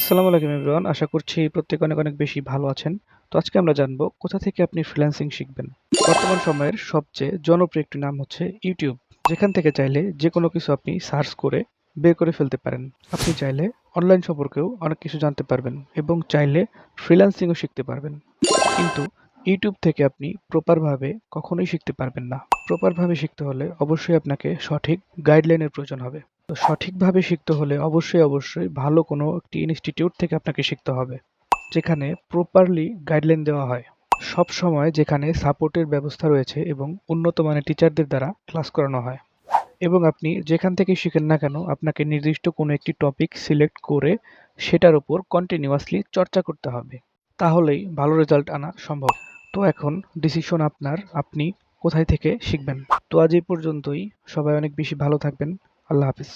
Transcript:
আসসালামু আলাইকুম এভরিওয়ান। আশা করছি প্রত্যেকে অনেক অনেক বেশি ভালো আছেন। তো আজকে আমরা জানবো কোথা থেকে আপনি ফ্রিল্যান্সিং শিখবেন। বর্তমান সময়ের সবচেয়ে জনপ্রিয় একটি নাম হচ্ছে ইউটিউব, যেখান থেকে চাইলে যে কোনো কিছু আপনি সার্চ করে বের করে ফেলতে পারেন। আপনি চাইলে অনলাইন সম্পর্কেও অনেক কিছু জানতে পারবেন এবং চাইলে ফ্রিল্যান্সিংও শিখতে পারবেন। কিন্তু ইউটিউব থেকে আপনি প্রপারভাবে কখনোই শিখতে পারবেন না। প্রপারভাবে শিখতে হলে অবশ্যই আপনাকে সঠিক গাইডলাইনের প্রয়োজন হবে। তো সঠিকভাবে শিখতে হলে অবশ্যই ভালো কোনো একটি ইনস্টিটিউট থেকে আপনাকে শিখতে হবে, যেখানে প্রপারলি গাইডলাইন দেওয়া হয়। সব সময় যেখানে সাপোর্টের ব্যবস্থা রয়েছে এবং উন্নত মানের টিচারদের দ্বারা ক্লাস করানো হয়। এবং আপনি যেখান থেকে শিখেন না কেন, আপনাকে নির্দিষ্ট কোনো একটি টপিক সিলেক্ট করে সেটার উপর কন্টিনিউয়াসলি চর্চা করতে হবে। তাহলেই ভালো রেজাল্ট আনা সম্ভব। তো এখন ডিসিশন আপনার, আপনি কোথায় থেকে শিখবেন। তো আজ এই পর্যন্তই। সবাই অনেক বেশি ভালো থাকবেন। আল্লাহ হাফিজ।